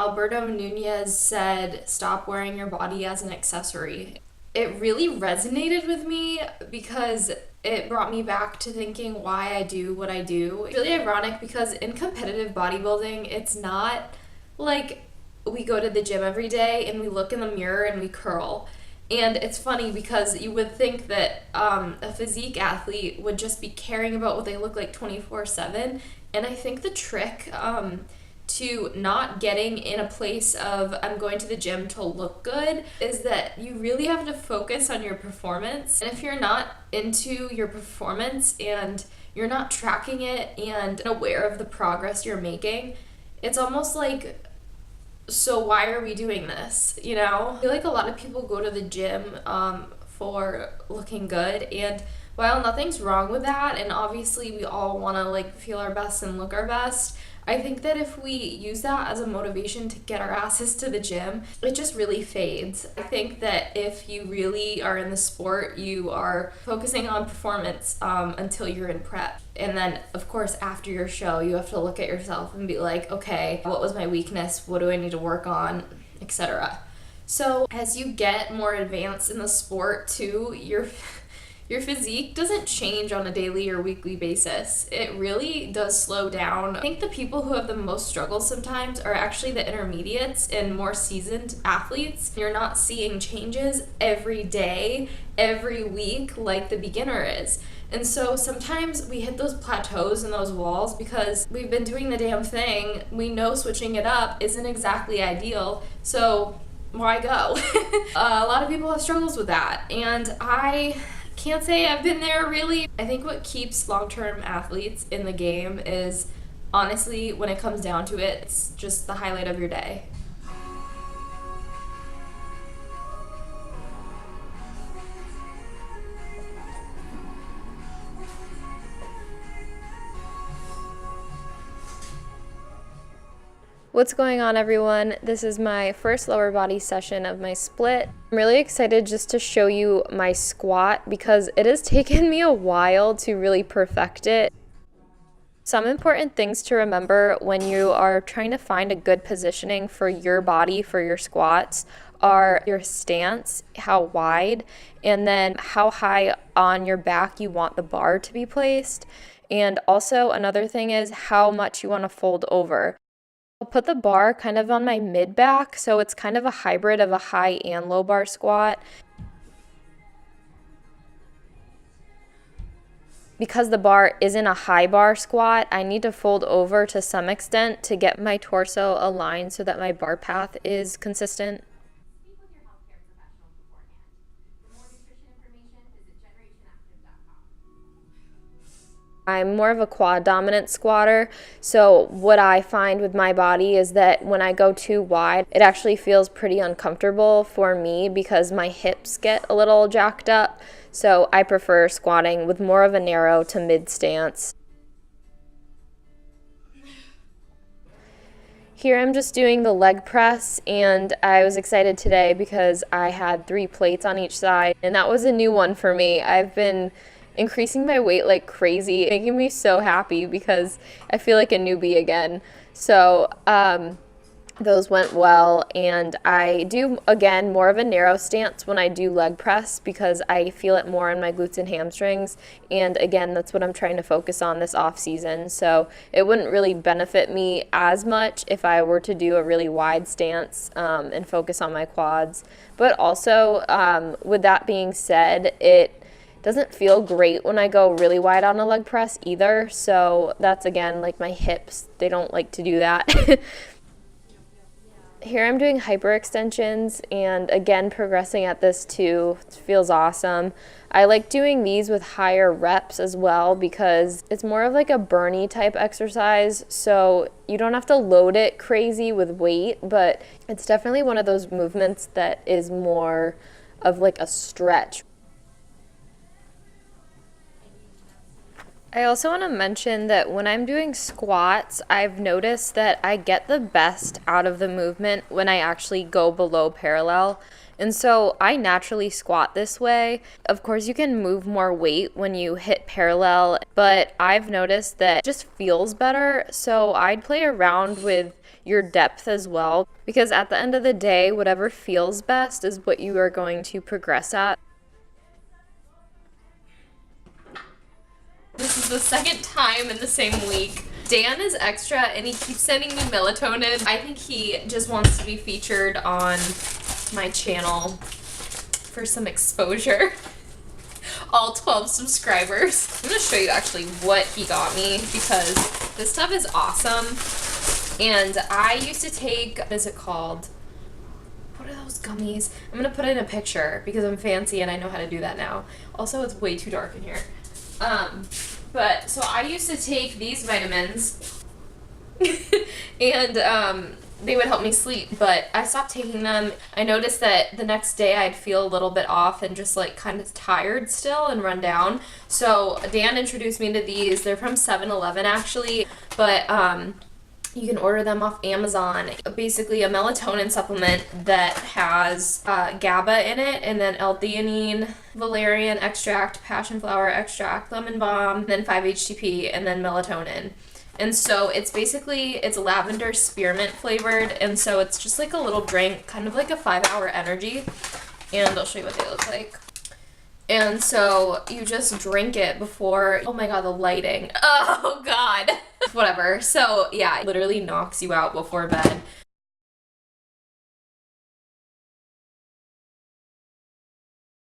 Alberto Nunez said, "Stop wearing your body as an accessory." It really resonated with me because it brought me back to thinking why I do what I do. It's really ironic because in competitive bodybuilding, it's not like we go to the gym every day and we look in the mirror and we curl. And it's funny because you would think that a physique athlete would just be caring about what they look like 24/7. And I think the trick to not getting in a place of I'm going to the gym to look good is that you really have to focus on your performance. And if you're not into your performance and you're not tracking it and aware of the progress you're making, it's almost like, so why are we doing this? I feel like a lot of people go to the gym for looking good, and while nothing's wrong with that, and obviously we all want to like feel our best and look our best, I think that if we use that as a motivation to get our asses to the gym, it just really fades. I think that if you really are in the sport, you are focusing on performance until you're in prep. And then, of course, after your show, you have to look at yourself and be like, okay, what was my weakness? What do I need to work on? Etc. So as you get more advanced in the sport too, your physique doesn't change on a daily or weekly basis. It really does slow down. I think the people who have the most struggles sometimes are actually the intermediates and more seasoned athletes. You're not seeing changes every day, every week like the beginner is. And so sometimes we hit those plateaus and those walls because we've been doing the damn thing. We know switching it up isn't exactly ideal. So why go? A lot of people have struggles with that. And I can't say I've been there really. I think what keeps long-term athletes in the game is, honestly, when it comes down to it, it's just the highlight of your day. What's going on, everyone? This is my first lower body session of my split. I'm really excited just to show you my squat because it has taken me a while to really perfect it. Some important things to remember when you are trying to find a good positioning for your body for your squats are your stance, how wide, and then how high on your back you want the bar to be placed. And also another thing is how much you want to fold over. I'll put the bar kind of on my mid back, so it's kind of a hybrid of a high and low bar squat. Because the bar isn't a high bar squat, I need to fold over to some extent to get my torso aligned so that my bar path is consistent. Speak with your healthcare professional beforehand. For more nutrition information, visit generationactive.com. I'm more of a quad dominant squatter, so what I find with my body is that when I go too wide, it actually feels pretty uncomfortable for me because my hips get a little jacked up, so I prefer squatting with more of a narrow to mid stance. Here I'm just doing the leg press, and I was excited today because I had 3 plates on each side, and that was a new one for me. I've been increasing my weight like crazy, making me so happy because I feel like a newbie again. So those went well, and I do, again, more of a narrow stance when I do leg press because I feel it more in my glutes and hamstrings, and again, that's what I'm trying to focus on this off season. So it wouldn't really benefit me as much if I were to do a really wide stance and focus on my quads. But also, with that being said, it doesn't feel great when I go really wide on a leg press either. So that's, again, like my hips, they don't like to do that. Here I'm doing hyperextensions, and again progressing at this too. It feels awesome. I like doing these with higher reps as well because it's more of like a burny type exercise, so you don't have to load it crazy with weight, but it's definitely one of those movements that is more of like a stretch. I also want to mention that when I'm doing squats, I've noticed that I get the best out of the movement when I actually go below parallel. And so I naturally squat this way. Of course, you can move more weight when you hit parallel, but I've noticed that it just feels better. So I'd play around with your depth as well. Because at the end of the day, whatever feels best is what you are going to progress at. This is the second time in the same week. Dan is extra and he keeps sending me melatonin. I think he just wants to be featured on my channel for some exposure. All 12 subscribers. I'm gonna show you actually what he got me because this stuff is awesome. And I used to take, what is it called? What are those gummies? I'm gonna put in a picture because I'm fancy and I know how to do that now. Also, it's way too dark in here. But so I used to take these vitamins and they would help me sleep, but I stopped taking them. I noticed that the next day I'd feel a little bit off and just like kind of tired still and run down. So Dan introduced me to these. They're from 7-Eleven actually, but you can order them off Amazon. Basically a melatonin supplement that has GABA in it, and then L-theanine, valerian extract, passion flower extract, lemon balm, then 5-HTP, and then melatonin. And so it's basically, it's lavender spearmint flavored, and so it's just like a little drink, kind of like a 5-hour energy. And I'll show you what they look like. And so you just drink it before, oh my god, the lighting. Oh god. Whatever. So yeah, it literally knocks you out before bed.